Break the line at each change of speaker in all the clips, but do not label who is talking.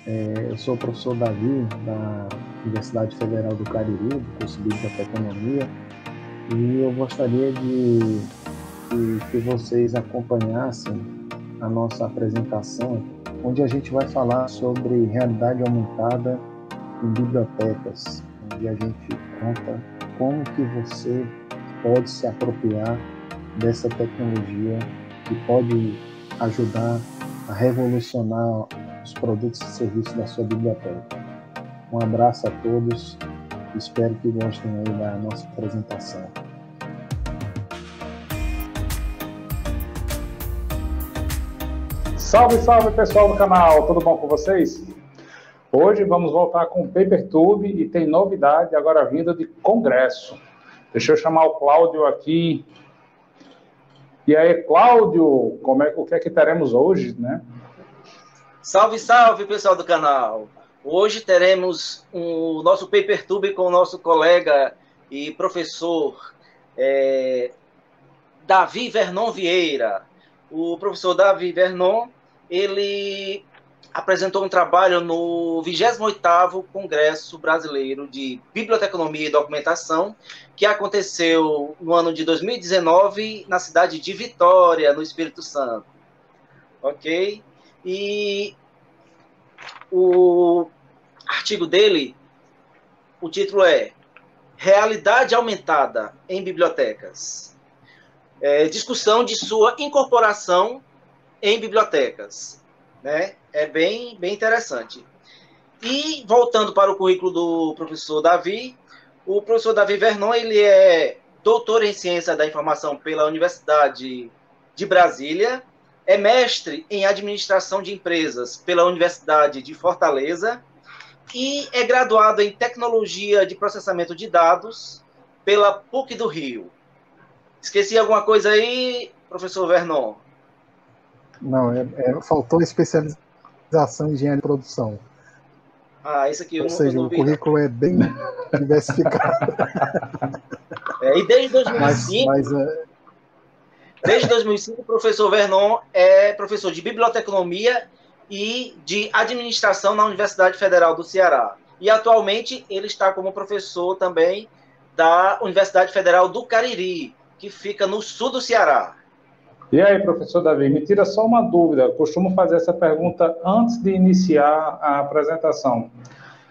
Eu sou o professor Davi, da Universidade Federal do Cariri, do curso de Biblioteconomia, e eu gostaria de que vocês acompanhassem a nossa apresentação, onde a gente vai falar sobre realidade aumentada em bibliotecas, onde a gente conta como que você pode se apropriar dessa tecnologia que pode ajudar a revolucionar os produtos e serviços da sua biblioteca. Um abraço a todos, espero que gostem aí da nossa apresentação.
Salve, salve pessoal do canal, tudo bom com vocês? Hoje vamos voltar com o PaperTube e tem novidade agora vinda de congresso. Deixa eu chamar o Cláudio aqui. E aí, Cláudio, o que é que teremos hoje, né?
Salve, salve pessoal do canal! Hoje teremos o nosso PaperTube com o nosso colega e professor Davi Vernon Vieira. O professor Davi Vernon, ele apresentou um trabalho no 28º Congresso Brasileiro de Biblioteconomia e Documentação, que aconteceu no ano de 2019 na cidade de Vitória, no Espírito Santo. Ok? E o artigo dele, o título é Realidade Aumentada em Bibliotecas. Discussão de sua incorporação em bibliotecas. Né? É bem interessante. E, voltando para o currículo do professor Davi, o professor Davi Vernon, ele é doutor em Ciência da Informação pela Universidade de Brasília, é mestre em Administração de Empresas pela Universidade de Fortaleza e é graduado em Tecnologia de Processamento de Dados pela PUC do Rio. Esqueci alguma coisa aí, professor Vernon?
Não, faltou especialização em engenharia de produção.
Isso aqui eu
Ou seja,
não
o
vi, não.
currículo é bem diversificado.
E desde 2005, desde 2005, o professor Vernon é professor de biblioteconomia e de administração na Universidade Federal do Ceará. E atualmente ele está como professor também da Universidade Federal do Cariri, que fica no sul do Ceará.
E aí, professor Davi, me tira só uma dúvida. Eu costumo fazer essa pergunta antes de iniciar a apresentação.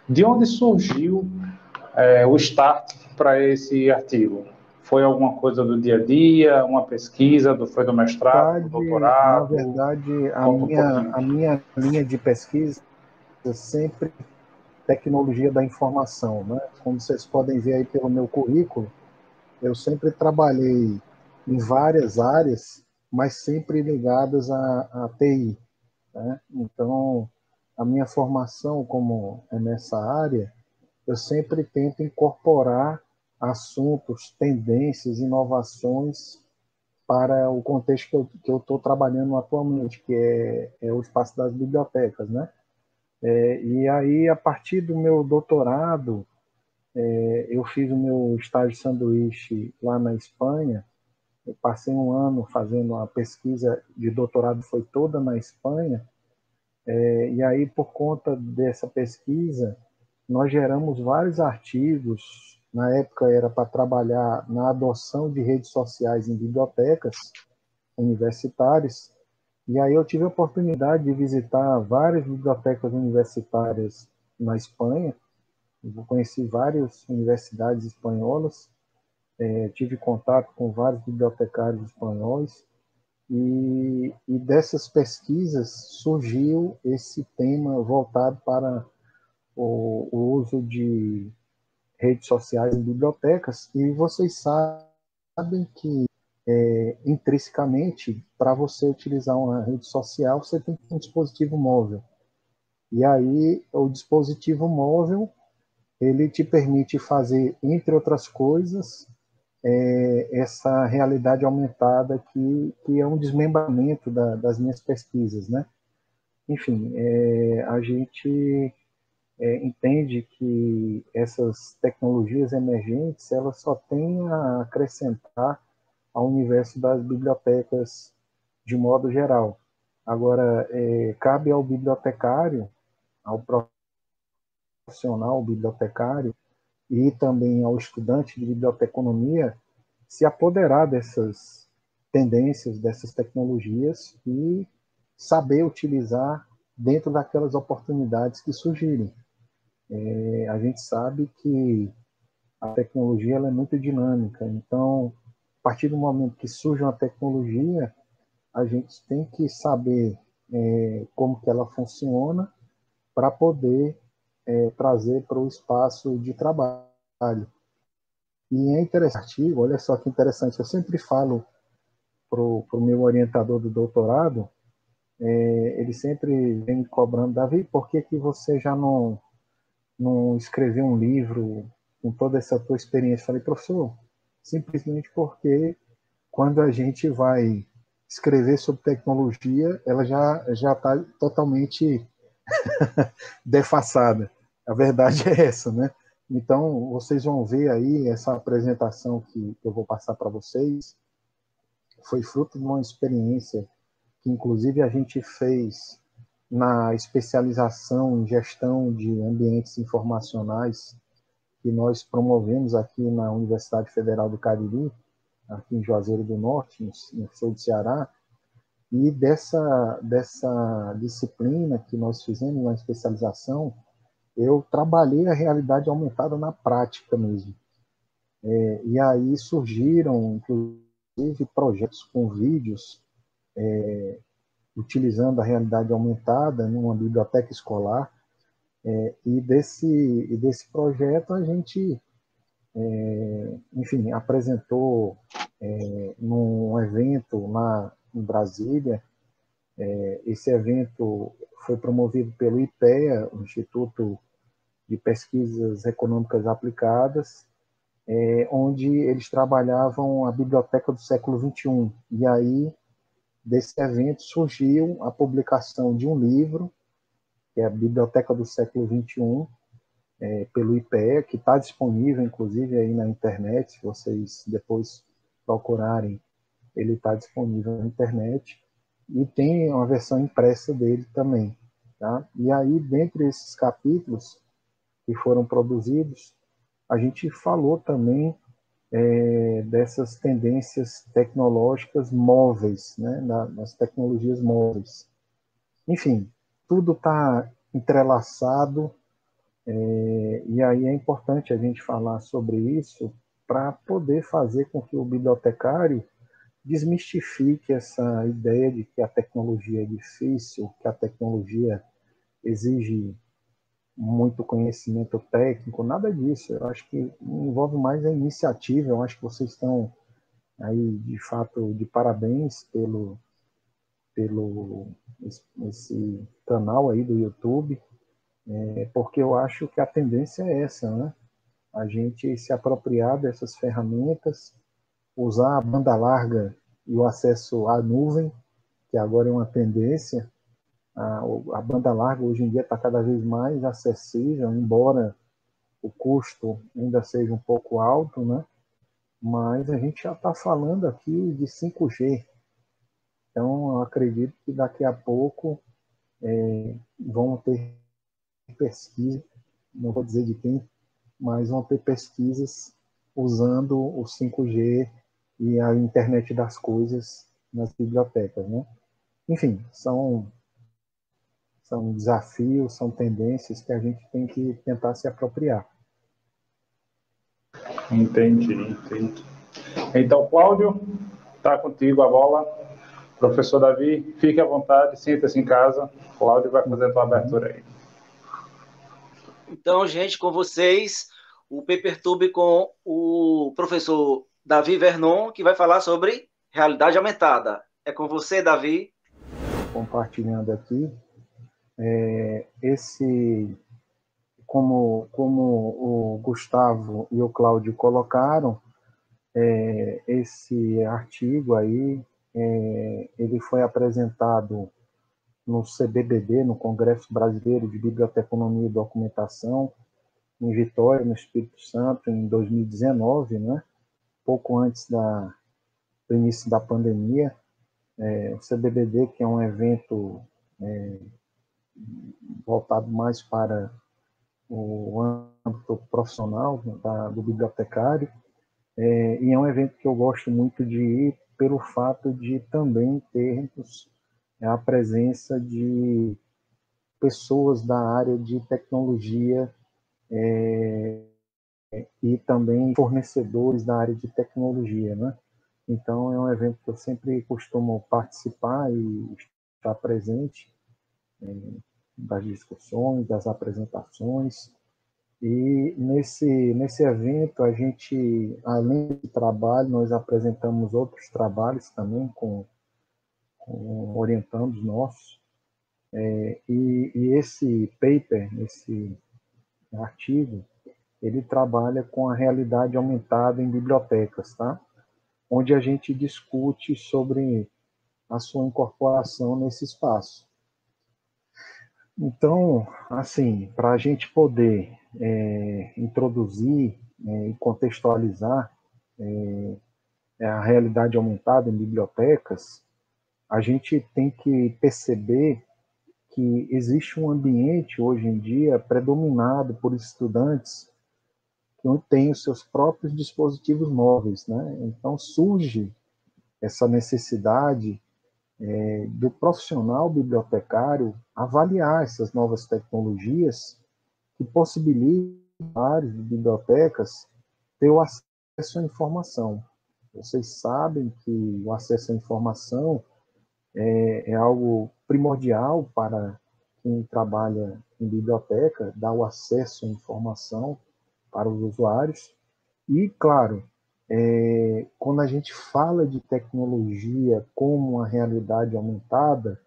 De onde surgiu o start para esse artigo? Foi alguma coisa do dia a dia, uma pesquisa, foi do mestrado, do doutorado?
Na verdade, a minha linha de pesquisa é sempre tecnologia da informação, né? Como vocês podem ver aí pelo meu currículo, eu sempre trabalhei em várias áreas, mas sempre ligadas à TI, né? Então, a minha formação como é nessa área, eu sempre tento incorporar assuntos, tendências, inovações para o contexto que eu estou trabalhando atualmente, que é o espaço das bibliotecas, né? E aí, a partir do meu doutorado, eu fiz o meu estágio de sanduíche lá na Espanha. Eu passei um ano fazendo a pesquisa de doutorado, foi toda na Espanha. E aí, por conta dessa pesquisa, nós geramos vários artigos. Na época era para trabalhar na adoção de redes sociais em bibliotecas universitárias. E aí eu tive a oportunidade de visitar várias bibliotecas universitárias na Espanha. Eu conheci várias universidades espanholas, tive contato com vários bibliotecários espanhóis, e dessas pesquisas surgiu esse tema voltado para o uso de redes sociais em bibliotecas. E vocês sabem que, intrinsecamente, para você utilizar uma rede social, você tem que ter um dispositivo móvel. E aí, o dispositivo móvel, ele te permite fazer, entre outras coisas, essa realidade aumentada que é um desmembramento das minhas pesquisas, né? Enfim, a gente entende que essas tecnologias emergentes, elas só têm a acrescentar ao universo das bibliotecas de modo geral. Agora, cabe ao bibliotecário ao profissional bibliotecário e também ao estudante de biblioteconomia se apoderar dessas tendências, dessas tecnologias e saber utilizar dentro daquelas oportunidades que surgirem. A gente sabe que a tecnologia ela é muito dinâmica, então, a partir do momento que surge uma tecnologia, a gente tem que saber como que ela funciona para poder trazer para o espaço de trabalho. E é interessante, olha só que interessante, eu sempre falo para o meu orientador do doutorado, ele sempre vem me cobrando, Davi, por que você já não escreveu um livro com toda essa tua experiência? Eu falei, professor, simplesmente porque quando a gente vai escrever sobre tecnologia, ela já está totalmente defassada. A verdade é essa, né? Então, vocês vão ver aí essa apresentação que eu vou passar para vocês, foi fruto de uma experiência que, inclusive, a gente fez na especialização em gestão de ambientes informacionais que nós promovemos aqui na Universidade Federal do Cariri, aqui em Juazeiro do Norte, no sul do Ceará, e dessa disciplina que nós fizemos na especialização, eu trabalhei a realidade aumentada na prática mesmo. E aí surgiram, inclusive, projetos com vídeos utilizando a realidade aumentada numa biblioteca escolar, e desse projeto a gente, enfim, apresentou num evento lá em Brasília. Esse evento foi promovido pelo IPEA, o Instituto de Pesquisas Econômicas Aplicadas, onde eles trabalhavam a biblioteca do século XXI. E aí, desse evento, surgiu a publicação de um livro, que é a Biblioteca do século XXI, pelo IPEA, que está disponível, inclusive, aí na internet. Se vocês depois procurarem, ele está disponível na internet. E tem uma versão impressa dele também. Tá? E aí, dentre esses capítulos que foram produzidos, a gente falou também dessas tendências tecnológicas móveis, né? Das tecnologias móveis. Enfim, tudo está entrelaçado, e aí é importante a gente falar sobre isso para poder fazer com que o bibliotecário desmistifique essa ideia de que a tecnologia é difícil, que a tecnologia exige muito conhecimento técnico, nada disso. Eu acho que envolve mais a iniciativa. Eu acho que vocês estão aí, de fato, de parabéns pelo esse canal aí do YouTube, porque eu acho que a tendência é essa, né? A gente se apropriar dessas ferramentas, usar a banda larga e o acesso à nuvem, que agora é uma tendência. A banda larga hoje em dia está cada vez mais acessível, embora o custo ainda seja um pouco alto, né? Mas a gente já está falando aqui de 5G. Então, eu acredito que daqui a pouco vão ter pesquisa, não vou dizer de quem, mas vão ter pesquisas usando o 5G e a internet das coisas nas bibliotecas, né? Enfim, são desafios, são tendências que a gente tem que tentar se apropriar.
Entendi. Então, Cláudio, está contigo a bola. Professor Davi, fique à vontade, sinta-se em casa. Cláudio vai fazer a tua abertura aí.
Então, gente, com vocês, o Papertube com o professor Davi Vernon, que vai falar sobre realidade aumentada. É com você, Davi.
Compartilhando aqui, como o Gustavo e o Cláudio colocaram, esse artigo aí, ele foi apresentado no CBBD, no Congresso Brasileiro de Biblioteconomia e Documentação, em Vitória, no Espírito Santo, em 2019, né? Pouco antes do início da pandemia. O CBBD, que é um evento voltado mais para o âmbito profissional do bibliotecário, e é um evento que eu gosto muito de ir pelo fato de também termos a presença de pessoas da área de tecnologia e também fornecedores da área de tecnologia, né? Então, é um evento que eu sempre costumo participar e estar presente das discussões, das apresentações. E nesse evento, a gente, além do trabalho, nós apresentamos outros trabalhos também com orientandos nossos. E esse paper, esse artigo, ele trabalha com a realidade aumentada em bibliotecas, tá? Onde a gente discute sobre a sua incorporação nesse espaço. Então, assim, para a gente poder introduzir e contextualizar a realidade aumentada em bibliotecas, a gente tem que perceber que existe um ambiente hoje em dia predominado por estudantes que têm os seus próprios dispositivos móveis, né? Então surge essa necessidade do profissional bibliotecário avaliar essas novas tecnologias que possibilitam áreas de bibliotecas ter o acesso à informação. Vocês sabem que o acesso à informação é algo primordial para quem trabalha em biblioteca, dar o acesso à informação para os usuários. E, claro, quando a gente fala de tecnologia como uma realidade aumentada,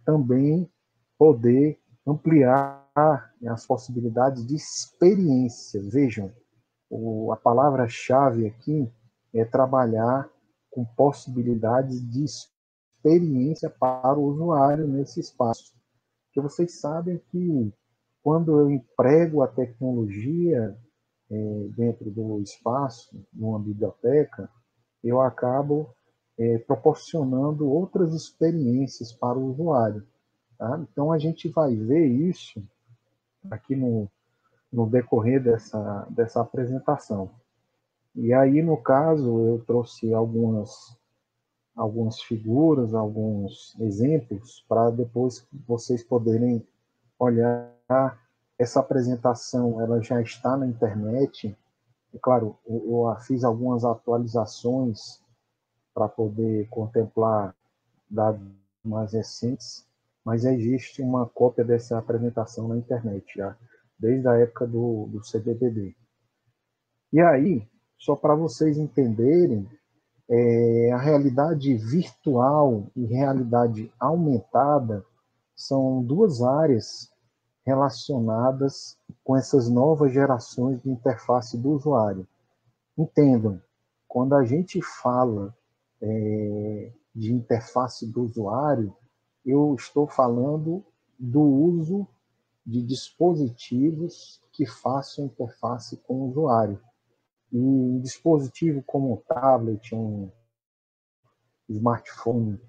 também poder ampliar as possibilidades de experiência. Vejam, a palavra-chave aqui é trabalhar com possibilidades de experiência para o usuário nesse espaço. Porque vocês sabem que quando eu emprego a tecnologia dentro do espaço, numa biblioteca, eu acabo proporcionando outras experiências para o usuário. Tá? Então, a gente vai ver isso aqui no decorrer dessa apresentação. E aí, no caso, eu trouxe algumas figuras, alguns exemplos, para depois vocês poderem olhar. Essa apresentação ela já está na internet. E, claro, eu fiz algumas atualizações para poder contemplar dados mais recentes, mas existe uma cópia dessa apresentação na internet já, desde a época do CBBB. E aí, só para vocês entenderem, a realidade virtual e realidade aumentada são duas áreas relacionadas com essas novas gerações de interface do usuário. Entendam, quando a gente fala de interface do usuário, eu estou falando do uso de dispositivos que façam interface com o usuário. E um dispositivo como um tablet, um smartphone,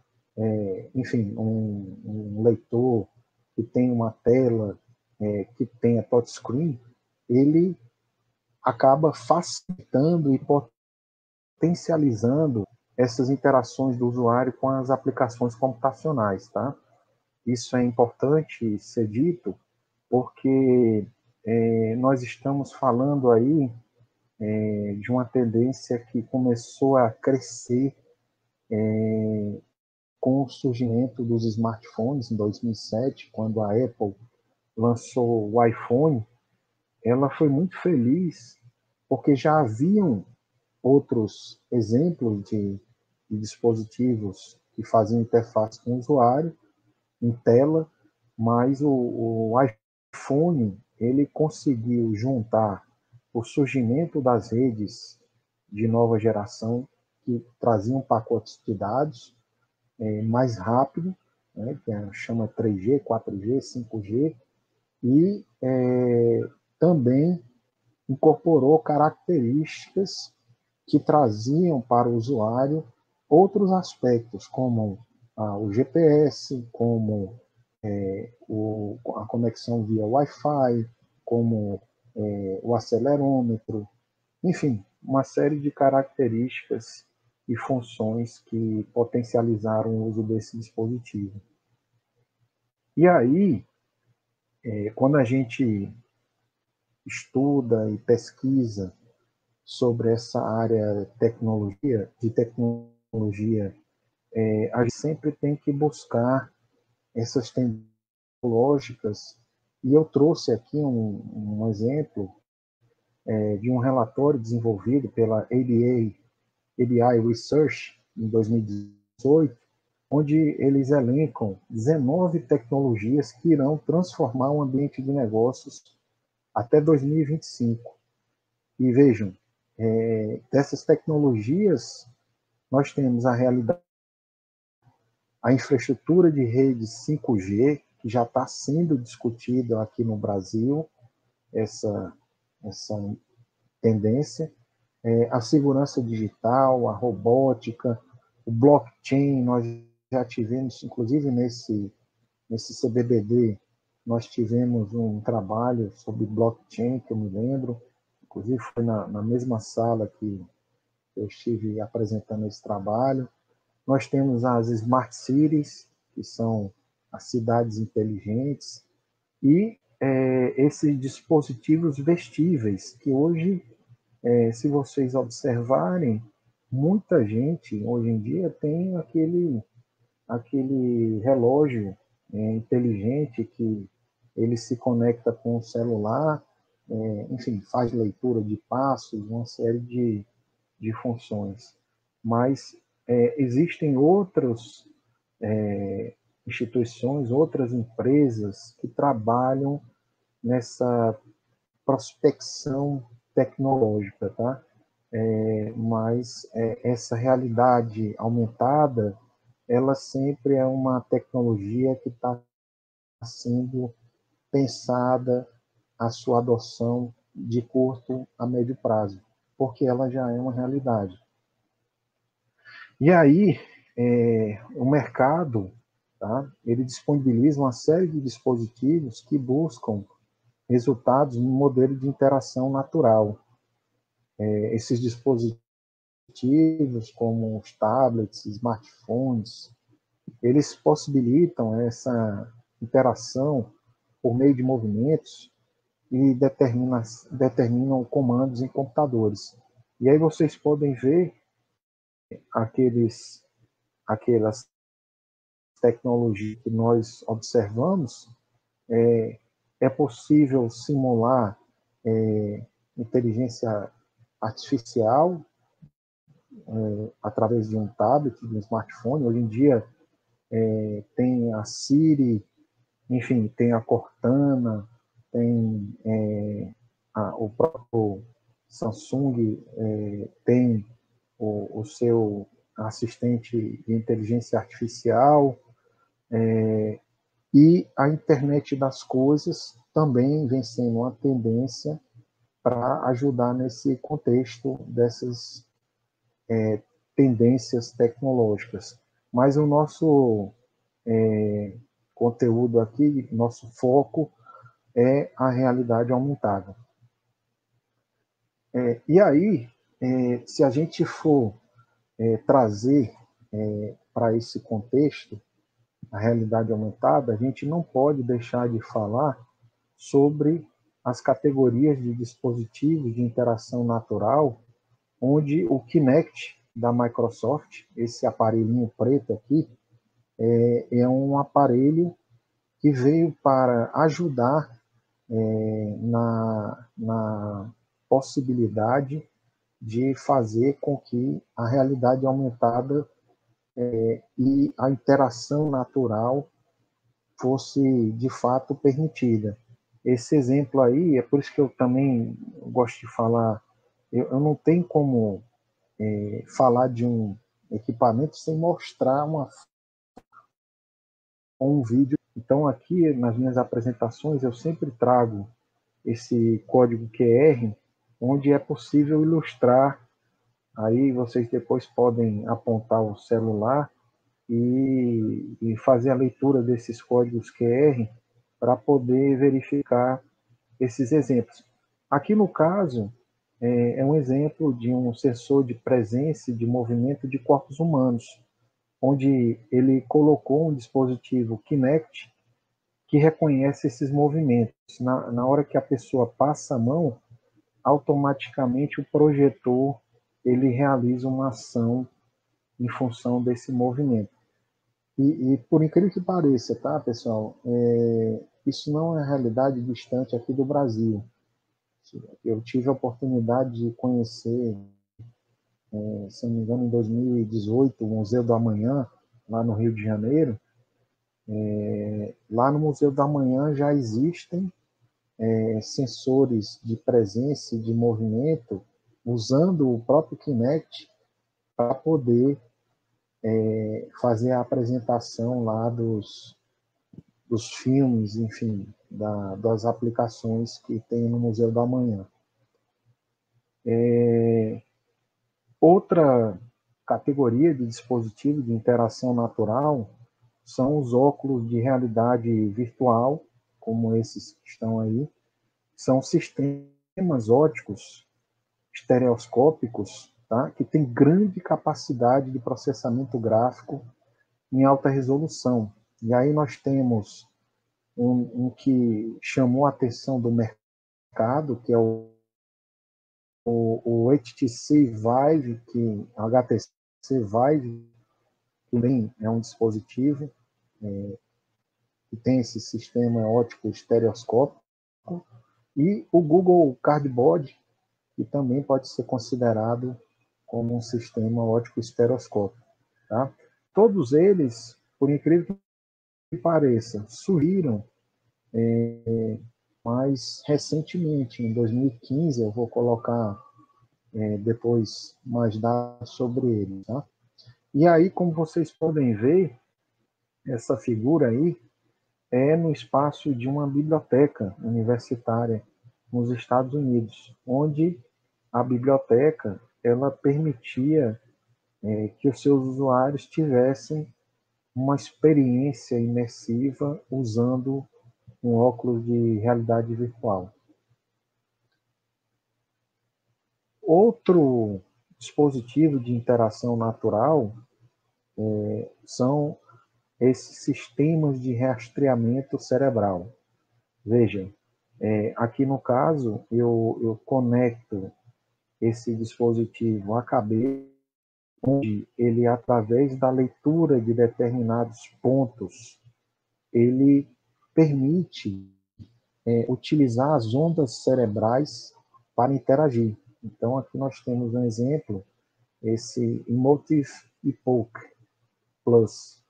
enfim, um leitor que tem uma tela, que tenha touchscreen, ele acaba facilitando e potencializando essas interações do usuário com as aplicações computacionais, tá? Isso é importante ser dito, porque nós estamos falando aí de uma tendência que começou a crescer com o surgimento dos smartphones em 2007, quando a Apple lançou o iPhone. Ela foi muito feliz porque já haviam outros exemplos de dispositivos que faziam interface com o usuário em tela, mas o iPhone ele conseguiu juntar o surgimento das redes de nova geração que traziam pacotes de dados mais rápido, né, que chama 3G, 4G, 5G, e também incorporou características que traziam para o usuário outros aspectos, como o GPS, como a conexão via Wi-Fi, como o acelerômetro, enfim, uma série de características e funções que potencializaram o uso desse dispositivo. E aí, quando a gente estuda e pesquisa sobre essa área de tecnologia, a gente sempre tem que buscar essas tecnológicas, e eu trouxe aqui um exemplo de um relatório desenvolvido pela ABI Research em 2018, onde eles elencam 19 tecnologias que irão transformar o ambiente de negócios até 2025. E vejam, dessas tecnologias, nós temos a realidade, a infraestrutura de rede 5G, que já está sendo discutida aqui no Brasil, essa tendência, a segurança digital, a robótica, o blockchain. Nós já tivemos, inclusive nesse CBBD, nós tivemos um trabalho sobre blockchain, que eu me lembro, inclusive foi na mesma sala que eu estive apresentando esse trabalho. Nós temos as Smart Cities, que são as cidades inteligentes, e esses dispositivos vestíveis, que hoje, se vocês observarem, muita gente hoje em dia tem aquele relógio inteligente que ele se conecta com o celular, enfim, faz leitura de passos, uma série de funções. Mas existem outras instituições, outras empresas que trabalham nessa prospecção tecnológica, tá? Mas essa realidade aumentada, ela sempre é uma tecnologia que está sendo pensada a sua adoção de curto a médio prazo, porque ela já é uma realidade. E aí, o mercado, tá, ele disponibiliza uma série de dispositivos que buscam resultados no modelo de interação natural. Esses dispositivos, como os tablets, smartphones, eles possibilitam essa interação por meio de movimentos e determinam comandos em computadores. E aí vocês podem ver aquelas tecnologias que nós observamos. É possível simular inteligência artificial através de um tablet, de um smartphone. Hoje em dia tem a Siri, enfim, tem a Cortana, tem o próprio Samsung, tem o seu assistente de inteligência artificial, e a internet das coisas também vem sendo uma tendência para ajudar nesse contexto dessas tendências tecnológicas. Mas o nosso conteúdo aqui, nosso foco é a realidade aumentada. E aí, se a gente for trazer para esse contexto a realidade aumentada, a gente não pode deixar de falar sobre as categorias de dispositivos de interação natural, onde o Kinect da Microsoft, esse aparelhinho preto aqui, é um aparelho que veio para ajudar na possibilidade de fazer com que a realidade aumentada e a interação natural fosse de fato permitida. Esse exemplo aí, é por isso que eu também gosto de falar, eu não tenho como falar de um equipamento sem mostrar um vídeo. Então aqui nas minhas apresentações eu sempre trago esse código QR, onde é possível ilustrar. Aí vocês depois podem apontar o celular e fazer a leitura desses códigos QR para poder verificar esses exemplos. Aqui no caso, é um exemplo de um sensor de presença e de movimento de corpos humanos, onde ele colocou um dispositivo Kinect que reconhece esses movimentos. Na hora que a pessoa passa a mão, automaticamente o projetor ele realiza uma ação em função desse movimento. E por incrível que pareça, tá, pessoal, isso não é realidade distante aqui do Brasil. Eu tive a oportunidade de conhecer, se não me engano, em 2018, o Museu do Amanhã, lá no Rio de Janeiro. Lá no Museu do Amanhã já existem sensores de presença e de movimento, usando o próprio Kinect para poder fazer a apresentação lá dos filmes, enfim, das aplicações que tem no Museu do Amanhã. Outra categoria de dispositivo de interação natural são os óculos de realidade virtual, como esses que estão aí. São sistemas ópticos estereoscópicos, tá? Que têm grande capacidade de processamento gráfico em alta resolução. E aí nós temos um que chamou a atenção do mercado, que é o HTC Vive, HTC Vive, que também é um dispositivo que tem esse sistema óptico estereoscópico, e o Google Cardboard, que também pode ser considerado como um sistema óptico estereoscópico. Tá? Todos eles, por incrível que pareça, surgiram mais recentemente, em 2015, eu vou colocar depois mais dados sobre ele. Tá? E aí, como vocês podem ver, essa figura aí é no espaço de uma biblioteca universitária nos Estados Unidos, onde a biblioteca ela permitia que os seus usuários tivessem uma experiência imersiva usando um óculos de realidade virtual. Outro dispositivo de interação natural são esses sistemas de rastreamento cerebral. Vejam, aqui no caso, eu conecto esse dispositivo à cabeça, onde ele, através da leitura de determinados pontos, ele permite utilizar as ondas cerebrais para interagir. Então, aqui nós temos um exemplo, esse Emotive Epoch Plus,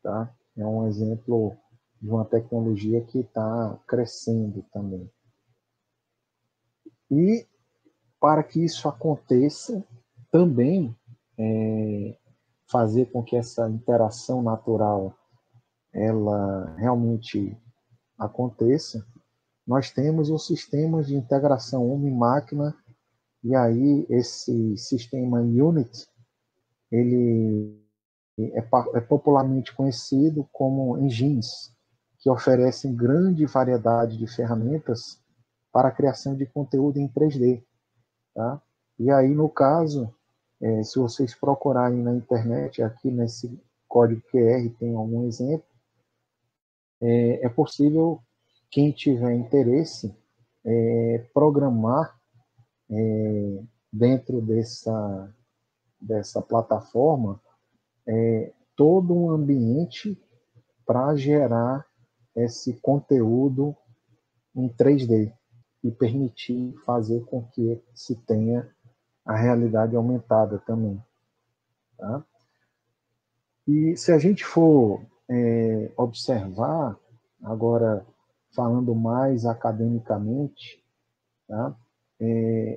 tá? É um exemplo de uma tecnologia que está crescendo também. E para que isso aconteça, também fazer com que essa interação natural ela realmente aconteça, nós temos os sistemas de integração homem-máquina, e aí esse sistema Unity, ele é popularmente conhecido como engines, que oferecem grande variedade de ferramentas para a criação de conteúdo em 3D. Tá? E aí, no caso, se vocês procurarem na internet, aqui nesse código QR tem algum exemplo, é possível, quem tiver interesse, programar dentro dessa plataforma todo um ambiente para gerar esse conteúdo em 3D e permitir fazer com que se tenha a realidade aumentada também. Tá? E se a gente for observar, agora falando mais academicamente, tá?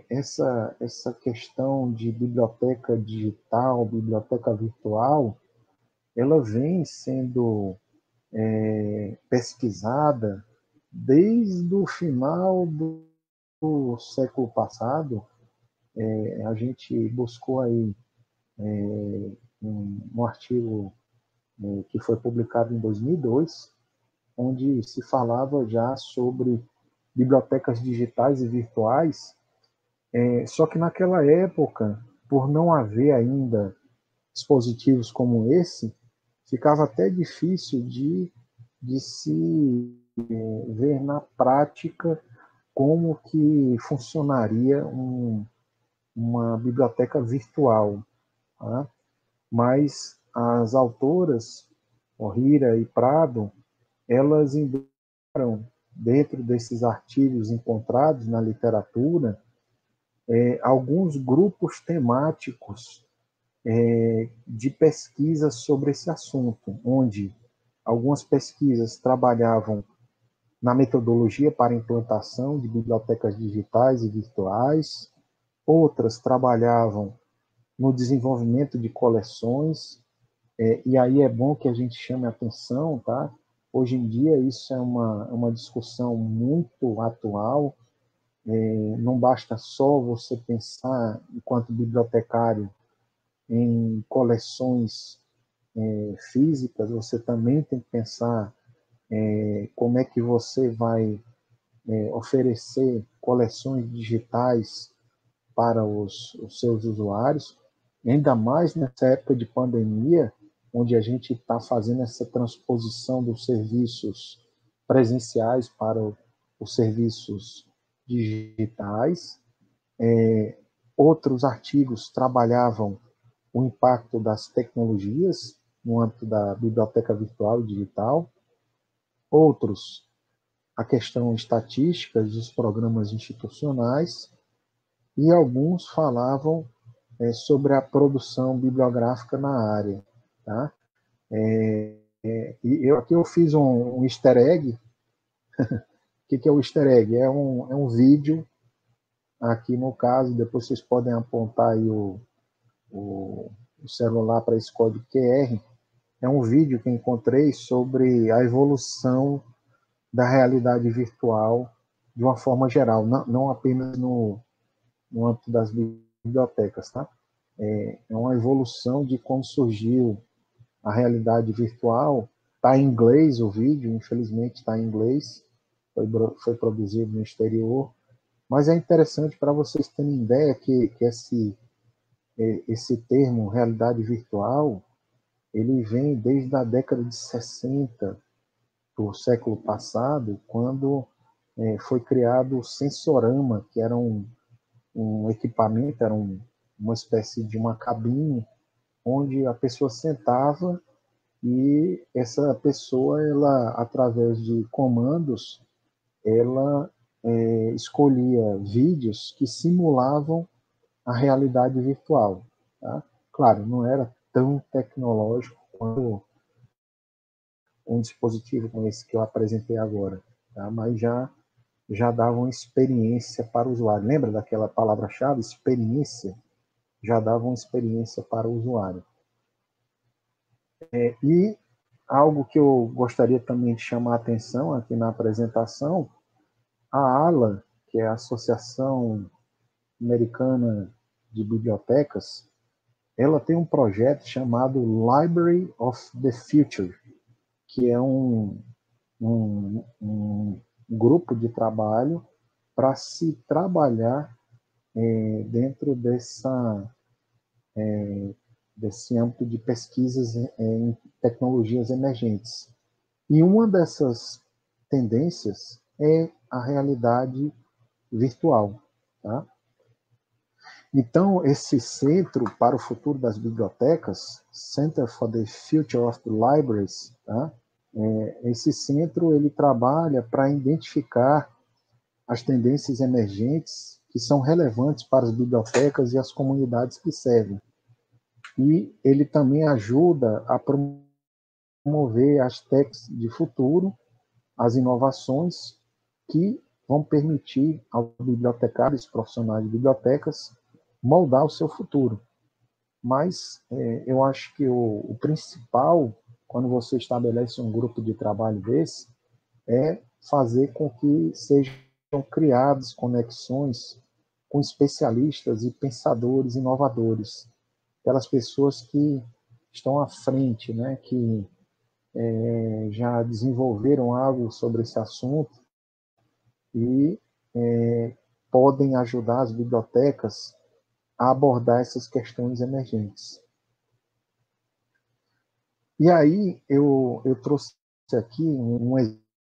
Essa questão de biblioteca digital, biblioteca virtual, ela vem sendo pesquisada desde o final do século passado. A gente buscou aí um artigo que foi publicado em 2002, onde se falava já sobre bibliotecas digitais e virtuais, só que naquela época, por não haver ainda dispositivos como esse, ficava até difícil de se ver na prática como que funcionaria uma biblioteca virtual. Tá? Mas as autoras, Ohira e Prado, elas indicaram, dentro desses artigos encontrados na literatura, alguns grupos temáticos de pesquisa sobre esse assunto, onde algumas pesquisas trabalhavam na metodologia para implantação de bibliotecas digitais e virtuais, outras trabalhavam no desenvolvimento de coleções, e aí é bom que a gente chame a atenção, tá? Hoje em dia isso é uma discussão muito atual, não basta só você pensar, enquanto bibliotecário, em coleções físicas, você também tem que pensar como é que você vai oferecer coleções digitais para os seus usuários, ainda mais nessa época de pandemia, onde a gente está fazendo essa transposição dos serviços presenciais para os serviços digitais. Outros artigos trabalhavam o impacto das tecnologias no âmbito da biblioteca virtual e digital. Outros, a questão estatística dos programas institucionais. E alguns falavam sobre a produção bibliográfica na área. Tá? E aqui eu fiz um easter egg. O que é o easter egg? É um vídeo, aqui no caso, depois vocês podem apontar aí o celular para esse código QR. É um vídeo que encontrei sobre a evolução da realidade virtual de uma forma geral, não apenas no âmbito das bibliotecas, tá? É uma evolução de como surgiu a realidade virtual. Está em inglês o vídeo, infelizmente está em inglês, foi produzido no exterior, mas é interessante para vocês terem ideia que esse termo, realidade virtual, ele vem desde a década de 60 do século passado, quando foi criado o Sensorama, que era um equipamento, era uma espécie de uma cabine, onde a pessoa sentava e essa pessoa, ela, através de comandos, ela escolhia vídeos que simulavam a realidade virtual. Tá? Claro, não era tão tecnológico quanto um dispositivo como esse que eu apresentei agora, tá? Mas já dava uma experiência para o usuário. Lembra daquela palavra-chave, experiência? Já dava uma experiência para o usuário. E algo que eu gostaria também de chamar a atenção aqui na apresentação, a ALA, que é a Associação Americana de Bibliotecas, ela tem um projeto chamado Library of the Future, que é um grupo de trabalho para se trabalhar dentro desse âmbito de pesquisas em tecnologias emergentes. E uma dessas tendências é a realidade virtual. Tá? Então, esse Centro para o Futuro das Bibliotecas, Center for the Future of the Libraries, tá? Esse centro ele trabalha para identificar as tendências emergentes que são relevantes para as bibliotecas e as comunidades que servem. E ele também ajuda a promover as techs de futuro, as inovações que vão permitir aos bibliotecários, profissionais de bibliotecas, moldar o seu futuro. Mas eu acho que o principal, quando você estabelece um grupo de trabalho desse, é fazer com que sejam criadas conexões com especialistas e pensadores inovadores, aquelas pessoas que estão à frente, né, que já desenvolveram algo sobre esse assunto e podem ajudar as bibliotecas a abordar essas questões emergentes. E aí eu trouxe aqui um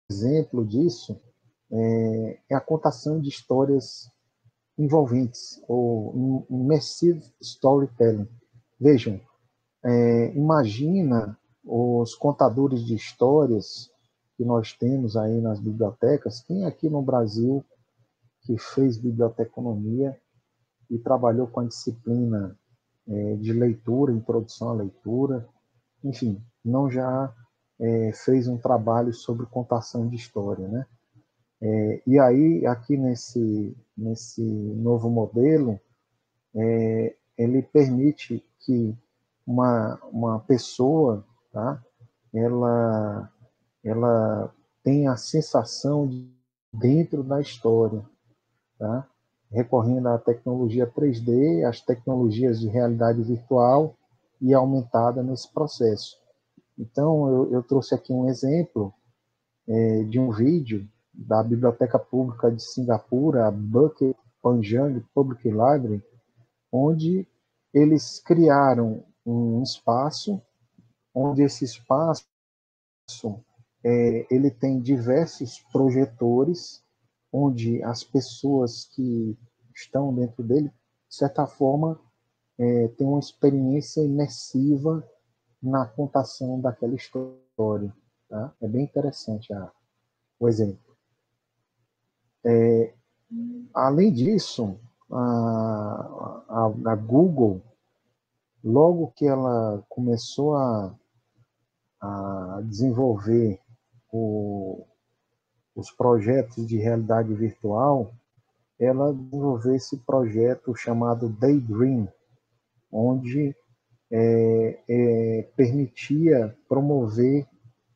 exemplo disso, é a contação de histórias envolventes, ou immersive storytelling. Vejam, imagina os contadores de histórias que nós temos aí nas bibliotecas. Quem aqui no Brasil que fez biblioteconomia e trabalhou com a disciplina de leitura, introdução à leitura, enfim, não já fez um trabalho sobre contação de história, né? E aí, aqui nesse novo modelo, ele permite que uma pessoa, tá, ela tenha a sensação de dentro da história, tá? Recorrendo à tecnologia 3D, às tecnologias de realidade virtual e aumentada nesse processo. Então, eu trouxe aqui um exemplo de um vídeo da Biblioteca Pública de Singapura, a Bukit Panjang Public Library, onde eles criaram um espaço, onde esse espaço ele tem diversos projetores, onde as pessoas que estão dentro dele, de certa forma, têm uma experiência imersiva na contação daquela história. Tá? É bem interessante o exemplo. Além disso, a Google, logo que ela começou a desenvolver os projetos de realidade virtual, ela desenvolveu esse projeto chamado Daydream, onde permitia promover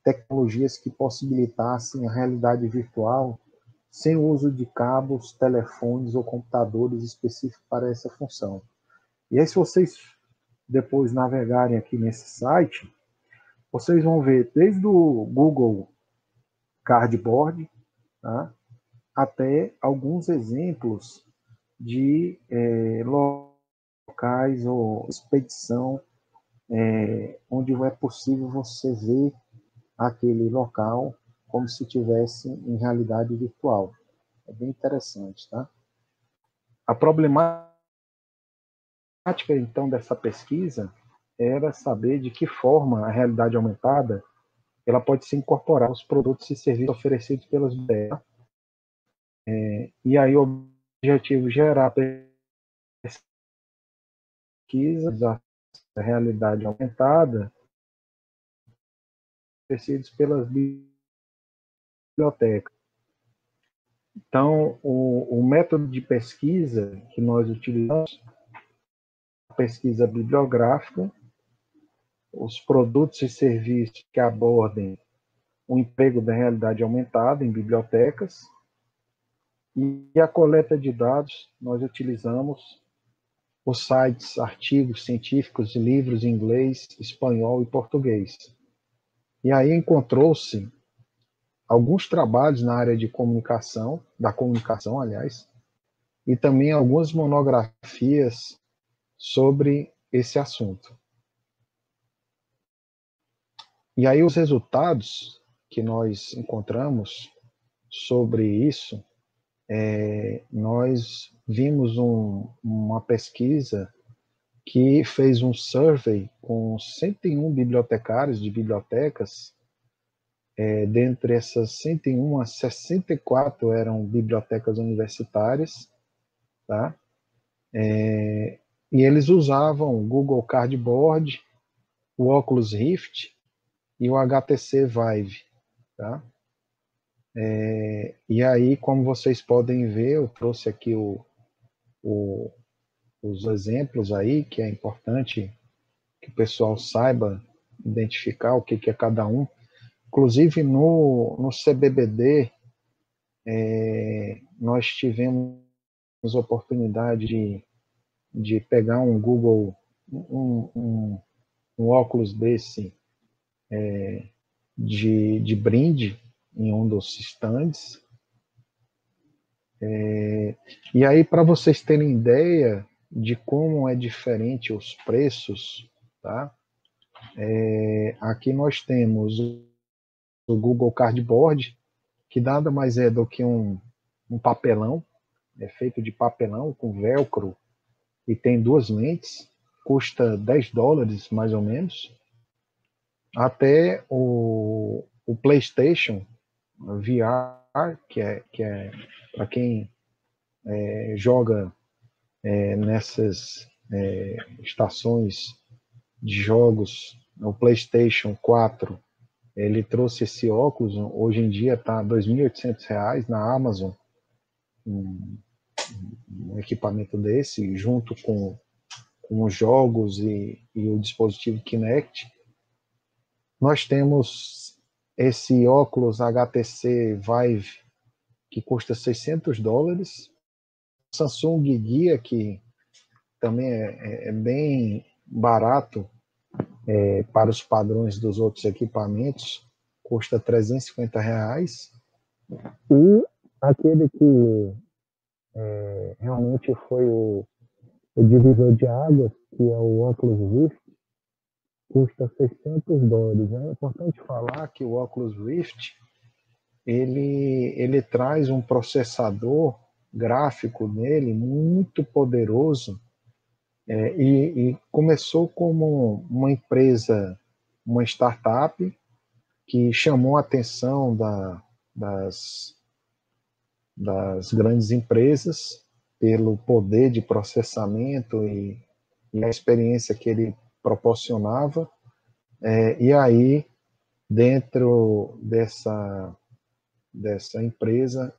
tecnologias que possibilitassem a realidade virtual sem o uso de cabos, telefones ou computadores específicos para essa função. E aí, se vocês depois navegarem aqui nesse site, vocês vão ver desde o Google Cardboard, tá, até alguns exemplos de locais ou expedição onde é possível você ver aquele local como se tivesse em realidade virtual. É bem interessante, tá? A problemática, então, dessa pesquisa era saber de que forma a realidade aumentada ela pode se incorporar aos produtos e serviços oferecidos pelas bibliotecas. E aí o objetivo gerar pesquisas da realidade aumentada oferecidos pelas bibliotecas. Então, o método de pesquisa que nós utilizamos é a pesquisa bibliográfica, os produtos e serviços que abordem o emprego da realidade aumentada em bibliotecas, e a coleta de dados, nós utilizamos os sites, artigos científicos e livros em inglês, espanhol e português. E aí encontrou-se alguns trabalhos na área de comunicação, aliás, e também algumas monografias sobre esse assunto. E aí os resultados que nós encontramos sobre isso, nós vimos uma pesquisa que fez um survey com 101 bibliotecários de bibliotecas. Dentre essas 101, 64 eram bibliotecas universitárias, tá? E eles usavam o Google Cardboard, o Oculus Rift e o HTC Vive, tá? E aí, como vocês podem ver, eu trouxe aqui os exemplos aí, que é importante que o pessoal saiba identificar o que é cada um. Inclusive, no CBBD, nós tivemos oportunidade de pegar um Google, um um óculos desse de brinde em um dos stands. E aí, para vocês terem ideia de como é diferente os preços, tá? Aqui nós temos o Google Cardboard, que nada mais é do que um papelão, é feito de papelão com velcro e tem duas lentes, custa $10 mais ou menos, até o PlayStation VR, que é para quem joga nessas estações de jogos, o PlayStation 4, ele trouxe esse óculos, hoje em dia está R$ 2.800 na Amazon, um equipamento desse, junto com os jogos e o dispositivo Kinect. Nós temos esse óculos HTC Vive, que custa $600, Samsung Gear, que também é bem barato para os padrões dos outros equipamentos, custa R$350. E aquele que realmente foi o divisor de águas, que é o Oculus Rift, custa $600. É importante falar que o Oculus Rift ele traz um processador gráfico nele muito poderoso, e começou como uma empresa, uma startup que chamou a atenção das grandes empresas pelo poder de processamento e a experiência que ele proporcionava, e aí dentro dessa empresa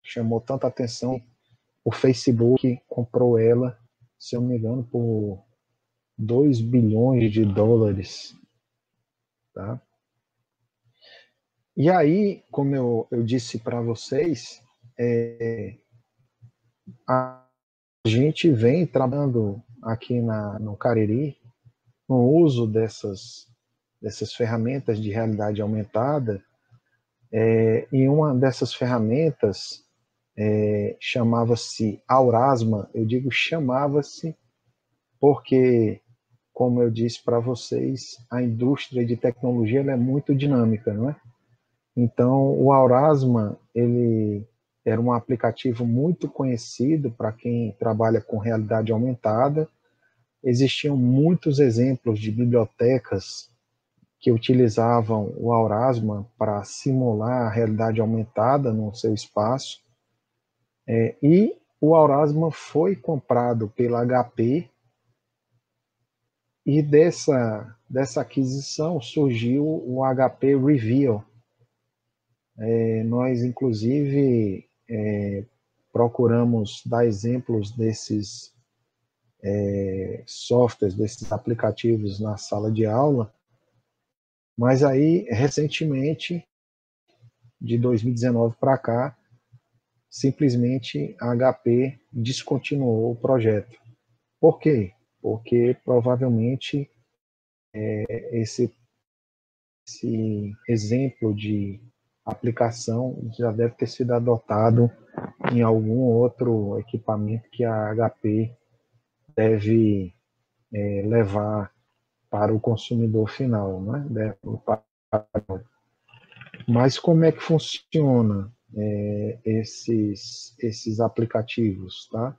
chamou tanta atenção, o Facebook comprou ela, se eu não me engano, por $2 bilhões, tá? E aí, como eu disse para vocês, a gente vem trabalhando aqui no Cariri no uso dessas ferramentas de realidade aumentada, e uma dessas ferramentas chamava-se Aurasma. Eu digo chamava-se porque, como eu disse para vocês, a indústria de tecnologia ela é muito dinâmica, não é? Então, o Aurasma, ele era um aplicativo muito conhecido para quem trabalha com realidade aumentada. Existiam muitos exemplos de bibliotecas que utilizavam o Aurasma para simular a realidade aumentada no seu espaço. E o Aurasma foi comprado pela HP, e dessa aquisição surgiu o HP Reveal. Nós, inclusive, procuramos dar exemplos desses softwares, desses aplicativos na sala de aula, mas aí, recentemente, de 2019 para cá, simplesmente a HP descontinuou o projeto. Por quê? Porque provavelmente esse exemplo de aplicação já deve ter sido adotado em algum outro equipamento que a HP deve levar para o consumidor final, né? Mas como é que funciona esses aplicativos, tá?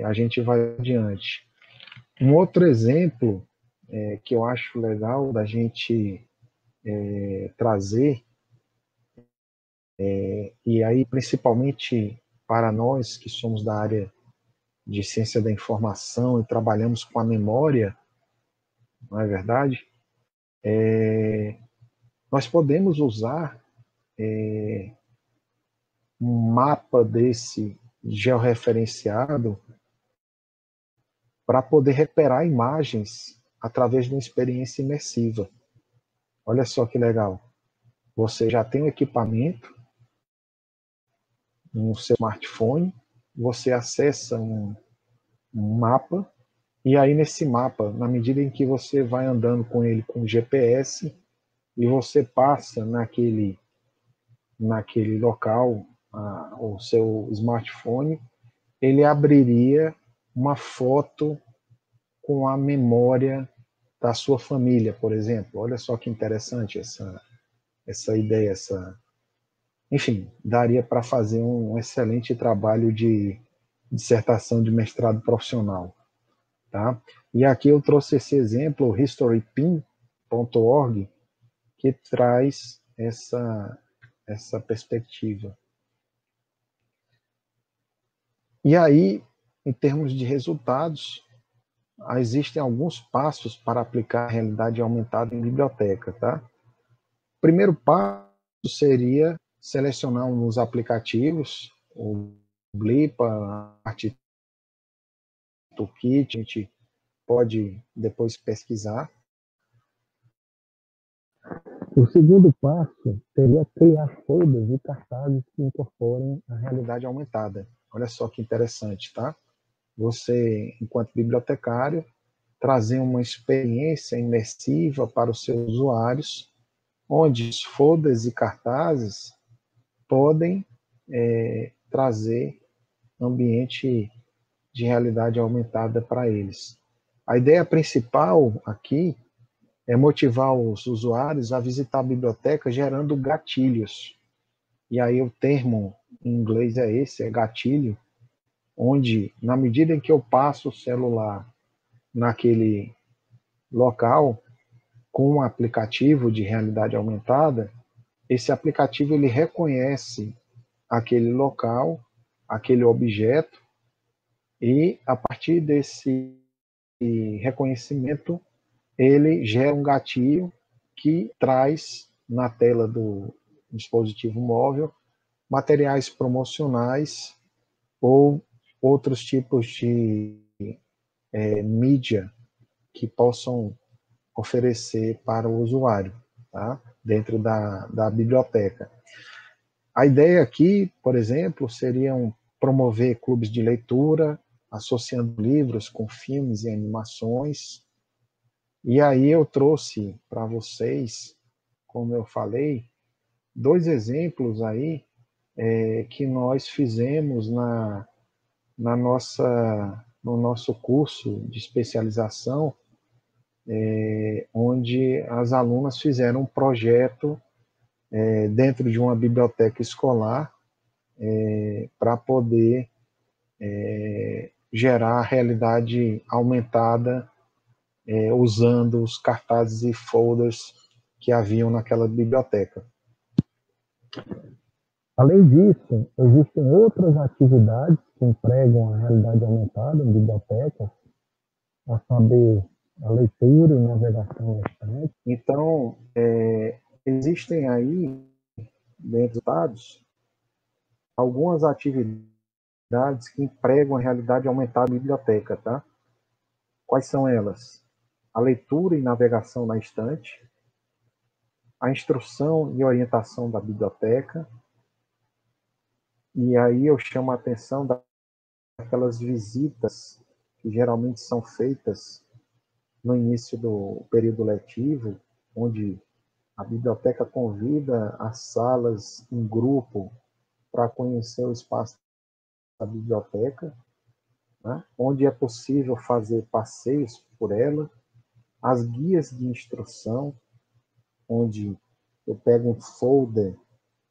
A gente vai adiante. Um outro exemplo que eu acho legal da gente trazer, e aí principalmente para nós que somos da área de ciência da informação e trabalhamos com a memória, não é verdade? Nós podemos usar um mapa desse georreferenciado para poder recuperar imagens através de uma experiência imersiva. Olha só que legal. Você já tem um equipamento no seu smartphone, você acessa um mapa E aí nesse mapa, na medida em que você vai andando com ele com GPS e você passa naquele local o seu smartphone, ele abriria uma foto com a memória da sua família, por exemplo. Olha só que interessante essa ideia, enfim, daria para fazer um excelente trabalho de dissertação de mestrado profissional, tá? E aqui eu trouxe esse exemplo, historypin.org, que traz essa perspectiva. E aí, em termos de resultados, existem alguns passos para aplicar a realidade aumentada em biblioteca, tá? O primeiro passo seria selecionar um dos aplicativos, o Blipa, a Toolkit, a gente pode depois pesquisar. O segundo passo seria criar folders e cartazes que incorporem a realidade aumentada. Olha só que interessante, tá? Você, enquanto bibliotecário, trazer uma experiência imersiva para os seus usuários, onde os folders e cartazes podem trazer ambiente de realidade aumentada para eles. A ideia principal aqui é motivar os usuários a visitar a biblioteca gerando gatilhos. E aí o termo em inglês é esse, é gatilho, onde, na medida em que eu passo o celular naquele local com um aplicativo de realidade aumentada, esse aplicativo ele reconhece aquele local, aquele objeto, e a partir desse reconhecimento, ele gera um gatilho que traz na tela do dispositivo móvel materiais promocionais ou outros tipos de mídia que possam oferecer para o usuário, tá? Dentro da biblioteca. A ideia aqui, por exemplo, seriam promover clubes de leitura, associando livros com filmes e animações. E aí eu trouxe para vocês, como eu falei, 2 exemplos aí que nós fizemos no nosso curso de especialização, onde as alunas fizeram um projeto dentro de uma biblioteca escolar para poder gerar realidade aumentada usando os cartazes e folders que haviam naquela biblioteca. Além disso, existem outras atividades que empregam a realidade aumentada em bibliotecas, a saber, a leitura e navegação na estante. Então, existem aí, dentro dos dados, algumas atividades que empregam a realidade aumentada em biblioteca, tá? Quais são elas? A leitura e navegação na estante, a instrução e orientação da biblioteca, e aí eu chamo a atenção daquelas visitas que geralmente são feitas no início do período letivo, onde a biblioteca convida as salas em grupo para conhecer o espaço da biblioteca, né, onde é possível fazer passeios por ela, as guias de instrução, onde eu pego um folder,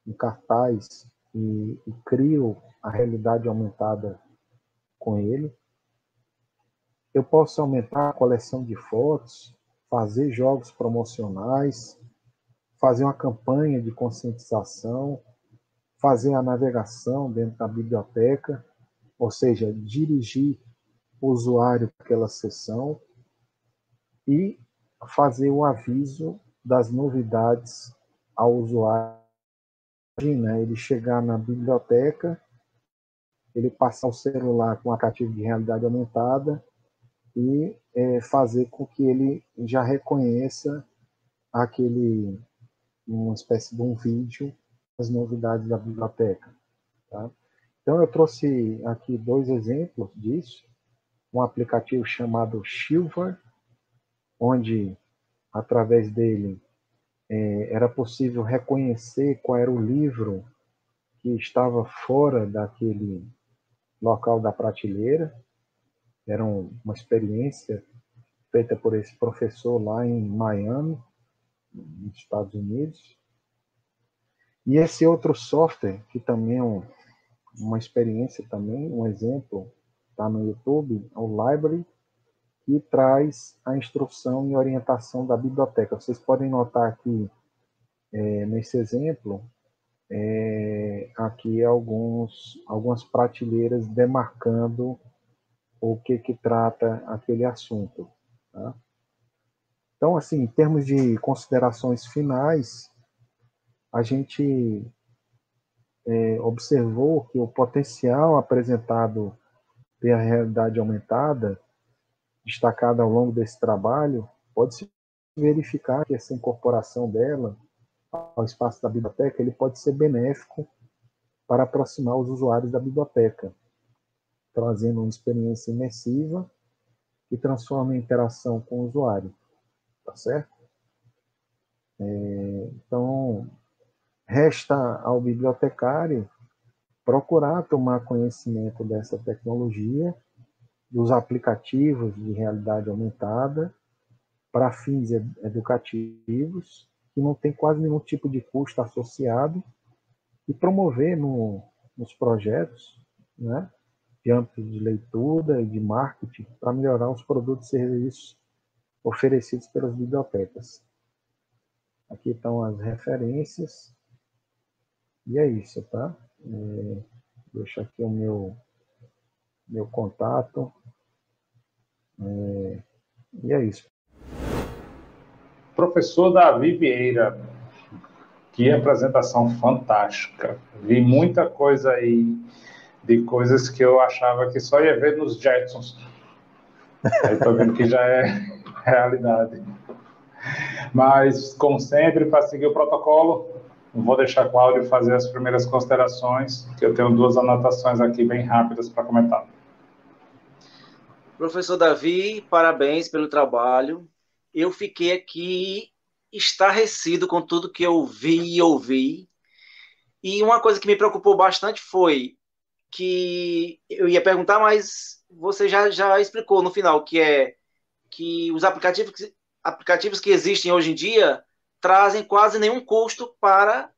um cartaz e crio a realidade aumentada com ele. Eu posso aumentar a coleção de fotos, fazer jogos promocionais, fazer uma campanha de conscientização, fazer a navegação dentro da biblioteca, ou seja, dirigir o usuário para aquela sessão e fazer o aviso das novidades ao usuário. Imagina, ele chegar na biblioteca, ele passar o celular com o aplicativo de realidade aumentada e fazer com que ele já reconheça uma espécie de um vídeo das novidades da biblioteca. Tá? Então eu trouxe aqui 2 exemplos disso, um aplicativo chamado Silver, onde, através dele, era possível reconhecer qual era o livro que estava fora daquele local da prateleira. Era uma experiência feita por esse professor lá em Miami, nos Estados Unidos. E esse outro software, que também é uma experiência também, um exemplo, está no YouTube, é o Library, que traz a instrução e orientação da biblioteca. Vocês podem notar aqui, nesse exemplo, aqui algumas prateleiras demarcando o que trata aquele assunto. Tá? Então, assim, em termos de considerações finais, a gente observou que o potencial apresentado pela realidade aumentada, destacado ao longo desse trabalho, pode-se verificar que essa incorporação dela ao espaço da biblioteca, ele pode ser benéfico para aproximar os usuários da biblioteca, trazendo uma experiência imersiva que transforma a interação com o usuário. Tá certo? Então, resta ao bibliotecário procurar tomar conhecimento dessa tecnologia, dos aplicativos de realidade aumentada, para fins educativos, que não tem quase nenhum tipo de custo associado, e promover nos projetos, né, de âmbito de leitura e de marketing, para melhorar os produtos e serviços oferecidos pelas bibliotecas. Aqui estão as referências, e é isso, tá? Deixo aqui o meu contato, e é isso.
Professor Davi Vieira, que apresentação fantástica. Vi muita coisa aí, de coisas que eu achava que só ia ver nos Jetsons. Aí estou vendo que já é realidade. Mas, como sempre, para seguir o protocolo, vou deixar a Cláudio fazer as primeiras considerações, que eu tenho 2 anotações aqui bem rápidas para comentar.
Professor Davi, parabéns pelo trabalho. Eu fiquei aqui estarrecido com tudo que eu vi e ouvi. E uma coisa que me preocupou bastante foi que eu ia perguntar, mas você já explicou no final, que é que os aplicativos que existem hoje em dia trazem quase nenhum custo para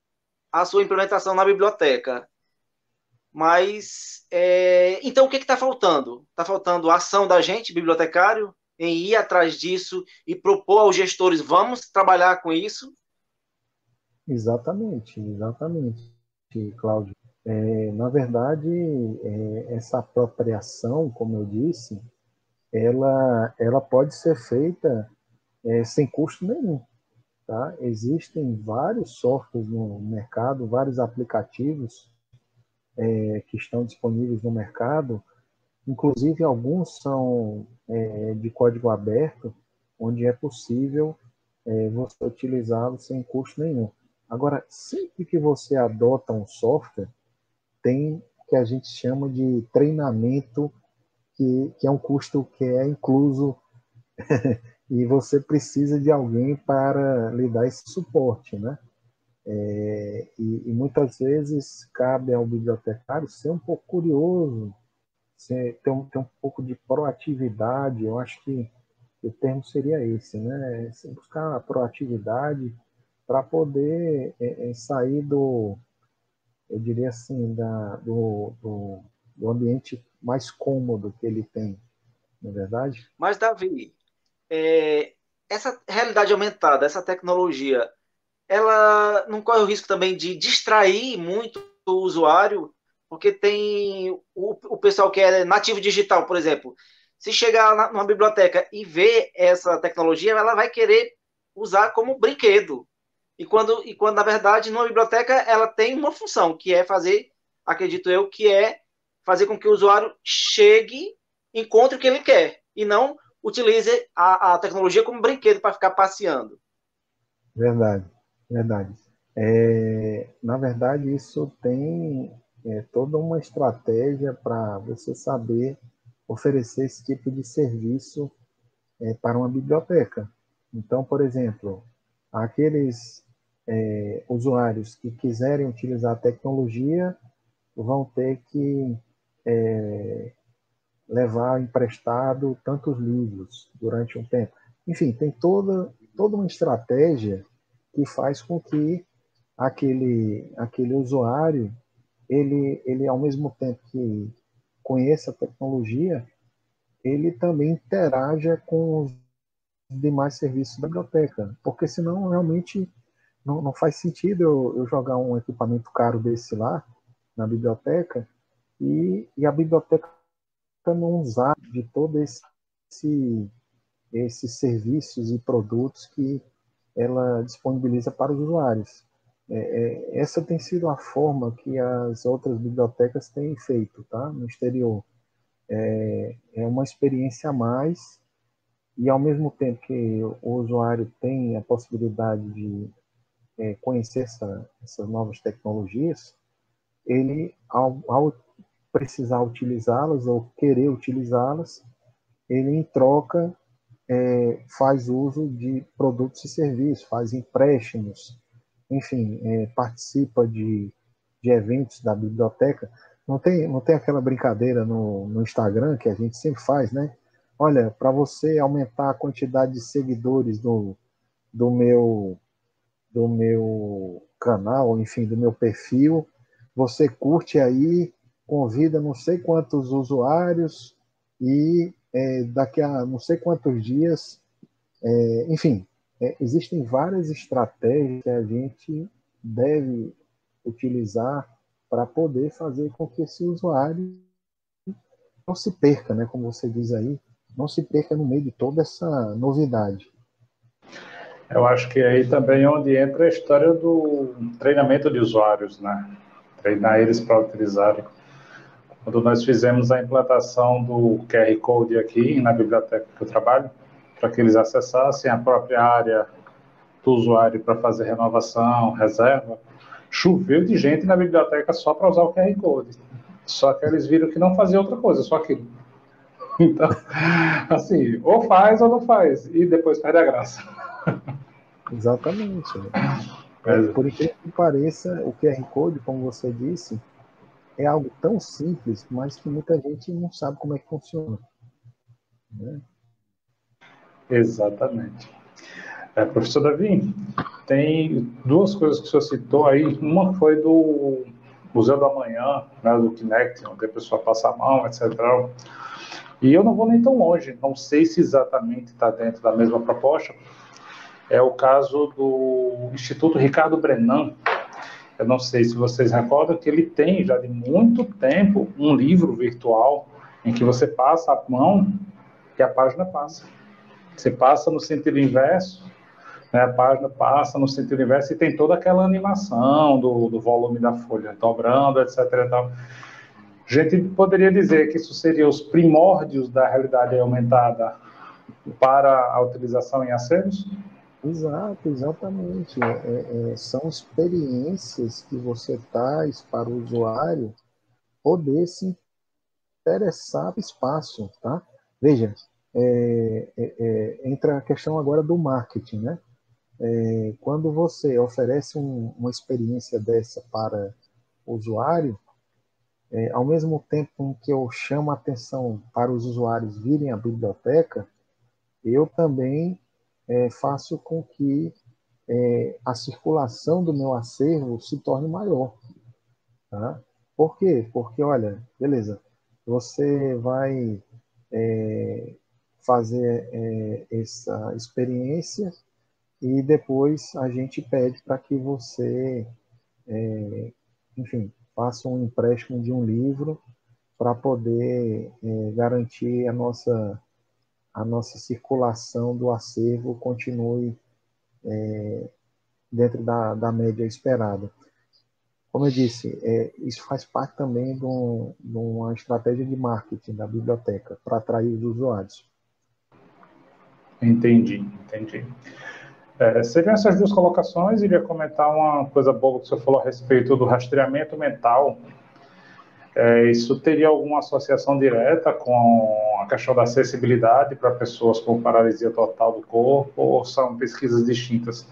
a sua implementação na biblioteca. Mas, então, o que está faltando? Está faltando a ação da gente, bibliotecário, em ir atrás disso e propor aos gestores, vamos trabalhar com isso?
Exatamente, Cláudio. Na verdade, essa apropriação, como eu disse, ela pode ser feita sem custo nenhum. Tá? Existem vários softwares no mercado, vários aplicativos que estão disponíveis no mercado, inclusive alguns são de código aberto, onde é possível você utilizá-lo sem custo nenhum. Agora, sempre que você adota um software, tem o que a gente chama de treinamento, que é um custo que é incluso e você precisa de alguém para lhe dar esse suporte, né? E muitas vezes cabe ao bibliotecário ser um pouco curioso, ter um pouco de proatividade. Eu acho que o termo seria esse, né? Buscar a proatividade para poder sair eu diria assim, do ambiente mais cômodo que ele tem, não é verdade?
Mas, Davi, essa realidade aumentada, essa tecnologia, ela não corre o risco também de distrair muito o usuário, porque tem o pessoal que é nativo digital, por exemplo. Se chegar numa biblioteca e ver essa tecnologia, ela vai querer usar como brinquedo. E quando na verdade, numa biblioteca, ela tem uma função, que é fazer, acredito eu, que é fazer com que o usuário chegue, encontre o que ele quer, e não utilize a tecnologia como brinquedo para ficar passeando.
Verdade, verdade. Na verdade, isso tem toda uma estratégia para você saber oferecer esse tipo de serviço para uma biblioteca. Então, por exemplo, aqueles usuários que quiserem utilizar a tecnologia vão ter que levar emprestado tantos livros durante um tempo. Enfim, tem toda uma estratégia que faz com que aquele usuário, ele ao mesmo tempo que conheça a tecnologia, ele também interaja com os demais serviços da biblioteca, porque senão realmente não faz sentido eu jogar um equipamento caro desse lá na biblioteca e a biblioteca não usar de todos esses serviços e produtos que ela disponibiliza para os usuários. Essa tem sido a forma que as outras bibliotecas têm feito, tá? No exterior. É uma experiência a mais e, ao mesmo tempo que o usuário tem a possibilidade de conhecer essas novas tecnologias, ele, ao precisar utilizá-las ou querer utilizá-las, ele, em troca, faz uso de produtos e serviços, faz empréstimos, enfim, participa de eventos da biblioteca. Não tem aquela brincadeira no Instagram que a gente sempre faz, né? Olha, para você aumentar a quantidade de seguidores do meu canal, enfim, do meu perfil, você curte aí, convida não sei quantos usuários e daqui a não sei quantos dias, enfim, existem várias estratégias que a gente deve utilizar para poder fazer com que esse usuário não se perca, né, como você diz aí, não se perca no meio de toda essa novidade.
Eu acho que aí também é onde entra a história do treinamento de usuários, né? Treinar eles para utilizarem. Quando nós fizemos a implantação do QR Code aqui na biblioteca que eu trabalho, para que eles acessassem a própria área do usuário para fazer renovação, reserva, choveu de gente na biblioteca só para usar o QR Code. Só que eles viram que não fazia outra coisa, só aquilo. Então, assim, ou faz ou não faz, e depois perde a graça.
Exatamente. Por incrível que pareça, o QR Code, como você disse, é algo tão simples, mas que muita gente não sabe como é que funciona. Né?
Exatamente. Professor Davi, tem duas coisas que o senhor citou aí. Uma foi do Museu do Amanhã, né, do Kinect, onde a pessoa passa a mão, etc. E eu não vou nem tão longe, não sei se exatamente está dentro da mesma proposta. É o caso do Instituto Ricardo Brenan. Eu não sei se vocês recordam que ele tem já de muito tempo um livro virtual em que você passa a mão e a página passa. Você passa no sentido inverso, né, a página passa no sentido inverso e tem toda aquela animação do volume da folha dobrando, etc. A gente poderia dizer que isso seria os primórdios da realidade aumentada para a utilização em acervos?
Exato, exatamente. São experiências que você traz para o usuário poder se interessar no espaço, tá? Veja, entra a questão agora do marketing, né? Quando você oferece uma experiência dessa para o usuário, ao mesmo tempo em que eu chamo a atenção para os usuários virem à biblioteca, eu também faço com que a circulação do meu acervo se torne maior. Tá? Por quê? Porque, olha, beleza, você vai fazer essa experiência e depois a gente pede para que você, enfim, faça um empréstimo de um livro para poder garantir a nossa circulação do acervo continue dentro da média esperada. Como eu disse, isso faz parte também de uma estratégia de marketing da biblioteca para atrair os usuários.
Entendi. Seriam essas duas colocações. Iria comentar uma coisa boa que você falou a respeito do rastreamento mental, Isso teria alguma associação direta com a questão da acessibilidade para pessoas com paralisia total do corpo, ou são pesquisas distintas?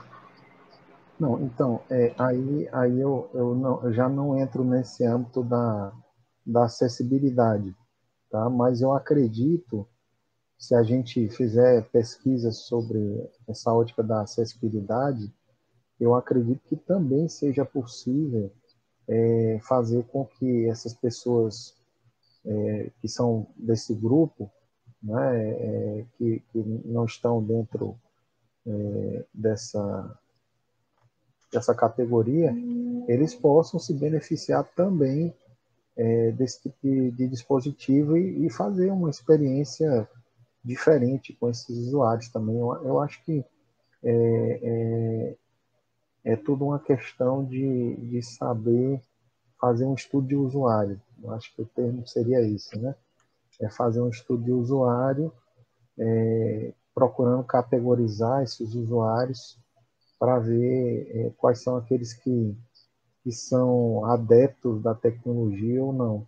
Não, então, aí eu já não entro nesse âmbito da acessibilidade, tá? Mas eu acredito, se a gente fizer pesquisas sobre essa ótica da acessibilidade, eu acredito que também seja possível fazer com que essas pessoas que são desse grupo, né, que não estão dentro dessa, dessa categoria, eles possam se beneficiar também desse tipo de dispositivo e fazer uma experiência diferente com esses usuários também. Eu acho que é tudo uma questão de saber fazer um estudo de usuário. Eu acho que o termo seria isso, né? É fazer um estudo de usuário, procurando categorizar esses usuários para ver quais são aqueles que são adeptos da tecnologia ou não.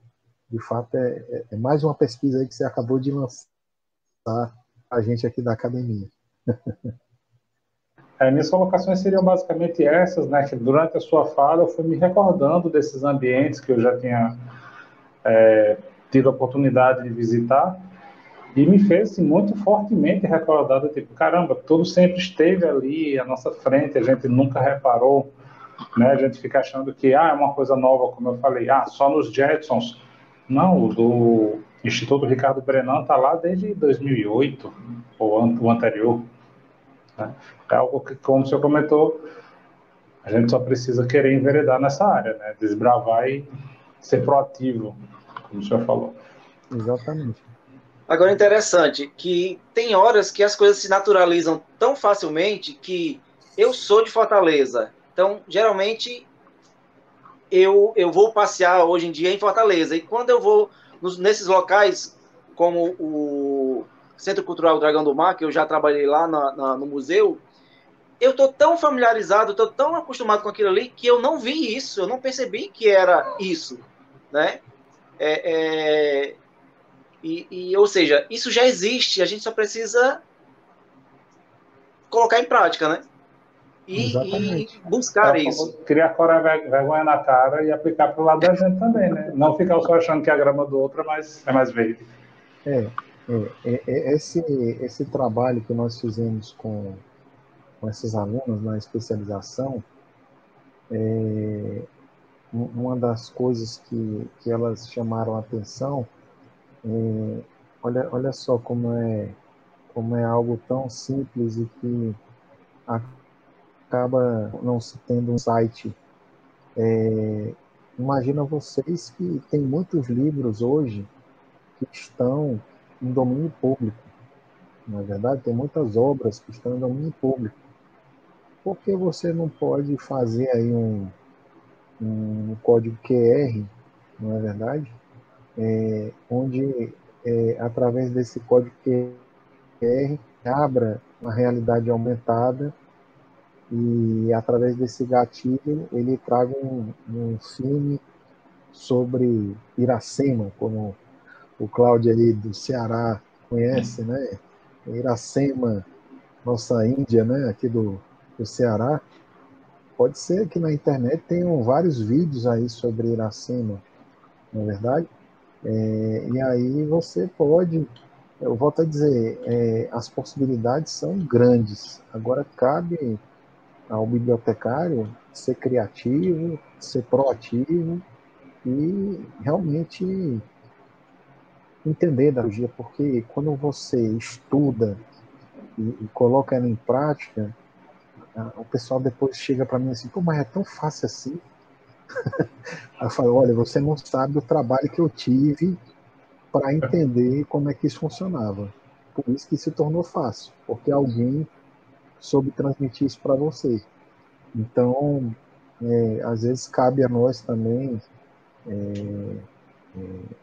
De fato, é mais uma pesquisa aí que você acabou de lançar a gente aqui da academia.
Minhas colocações seriam basicamente essas, né? Que durante a sua fala eu fui me recordando desses ambientes que eu já tinha tido a oportunidade de visitar, e me fez assim, muito fortemente recordado, tipo, caramba, tudo sempre esteve ali à nossa frente, a gente nunca reparou, né? A gente fica achando que é uma coisa nova, como eu falei, só nos Jetsons. Não, o do Instituto Ricardo Brenan está lá desde 2008, ou o anterior. Né? É algo que, como o senhor comentou, a gente só precisa querer enveredar nessa área, né? Desbravar e ser proativo, como o senhor falou.
Exatamente.
Agora, interessante que tem horas que as coisas se naturalizam tão facilmente que eu sou de Fortaleza. Então, geralmente, eu vou passear hoje em dia em Fortaleza. E quando eu vou nesses locais, como o Centro Cultural Dragão do Mar, que eu já trabalhei lá no museu, eu estou tão familiarizado, estou tão acostumado com aquilo ali, que eu não vi isso, eu não percebi que era isso, né? É, é, ou seja, isso já existe, a gente só precisa colocar em prática, né? E
Exatamente.
buscar isso.
Criar coragem, vergonha na cara e aplicar para o lado da gente também, né? Não ficar só achando que a grama do outro é mais verde.
Esse trabalho que nós fizemos com esses alunos na especialização, uma das coisas que elas chamaram a atenção, olha só como é algo tão simples e que acaba não se tendo um site. Imagina vocês que tem muitos livros hoje que estão em domínio público. Na verdade, tem muitas obras que estão em domínio público. Por que você não pode fazer aí um código QR, não é verdade? Onde, através desse código QR, abra uma realidade aumentada e, através desse gatilho, ele traga um filme sobre Iracema, como o Cláudio ali do Ceará conhece, né? Iracema, nossa Índia, né? Aqui do Ceará. Pode ser que na internet tenham vários vídeos aí sobre Iracema, não é verdade? E aí você pode, eu volto a dizer, as possibilidades são grandes. Agora cabe ao bibliotecário ser criativo, ser proativo e realmente entender da tecnologia, porque quando você estuda e coloca ela em prática, o pessoal depois chega para mim assim, pô, mas é tão fácil assim. Aí eu falo, olha, você não sabe o trabalho que eu tive para entender como é que isso funcionava. Por isso que se tornou fácil, porque alguém soube transmitir isso para você. Então, às vezes cabe a nós também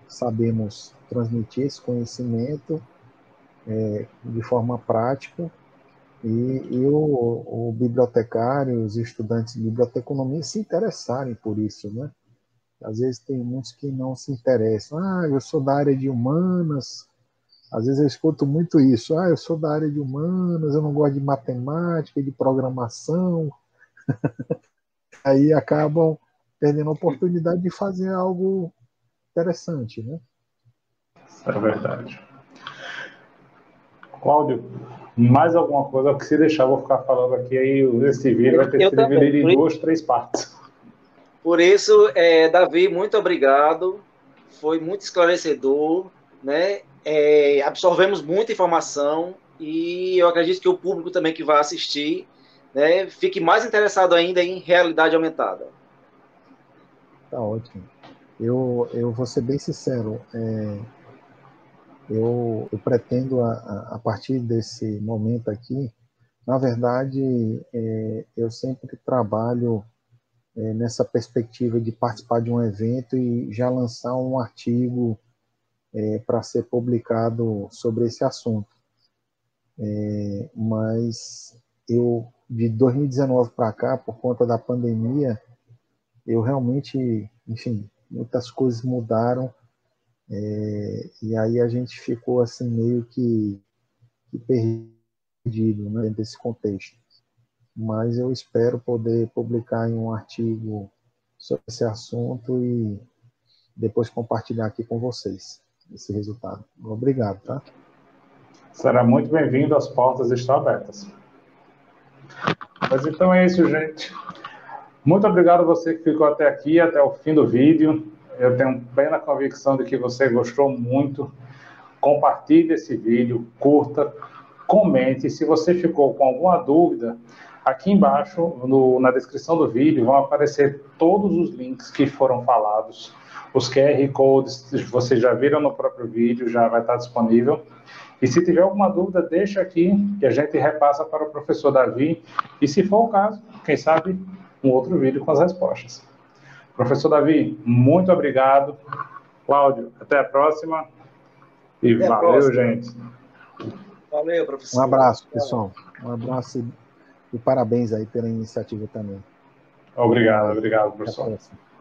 sabermos transmitir esse conhecimento de forma prática e o bibliotecário, os estudantes de biblioteconomia se interessarem por isso, né? Às vezes tem muitos que não se interessam. Ah, eu sou da área de humanas. Às vezes eu escuto muito isso. Ah, eu sou da área de humanas, eu não gosto de matemática, de programação. Aí acabam perdendo a oportunidade de fazer algo interessante, né?
Isso é verdade. Cláudio, mais alguma coisa que se deixar, eu vou ficar falando aqui, aí esse vídeo vai ter que ser dividido em 2, 3 partes.
Por isso, Davi, muito obrigado. Foi muito esclarecedor, né? Absorvemos muita informação e eu acredito que o público também que vai assistir, né, fique mais interessado ainda em realidade aumentada.
Tá ótimo. Eu vou ser bem sincero. Eu pretendo, a partir desse momento aqui, na verdade, eu sempre trabalho nessa perspectiva de participar de um evento e já lançar um artigo para ser publicado sobre esse assunto. Mas eu, de 2019 para cá, por conta da pandemia, eu realmente, enfim, muitas coisas mudaram, e aí a gente ficou assim meio que perdido, né, dentro desse contexto. Mas eu espero poder publicar em um artigo sobre esse assunto e depois compartilhar aqui com vocês esse resultado. Obrigado, tá?
Será muito bem-vindo, as portas estão abertas. Mas então é isso, gente. Muito obrigado a você que ficou até aqui, até o fim do vídeo. Eu tenho plena convicção de que você gostou muito. Compartilhe esse vídeo, curta, comente. Se você ficou com alguma dúvida, aqui embaixo, na descrição do vídeo, vão aparecer todos os links que foram falados. Os QR Codes, vocês já viram no próprio vídeo, já vai estar disponível. E se tiver alguma dúvida, deixa aqui, que a gente repassa para o professor Davi. E se for o caso, quem sabe, um outro vídeo com as respostas. Professor Davi, muito obrigado. Cláudio, até a próxima. E
Até a
valeu,
próxima.
gente.
Valeu, professor.
Um abraço, pessoal. Um abraço e parabéns aí pela iniciativa também.
Obrigado, professor.
Até a próxima.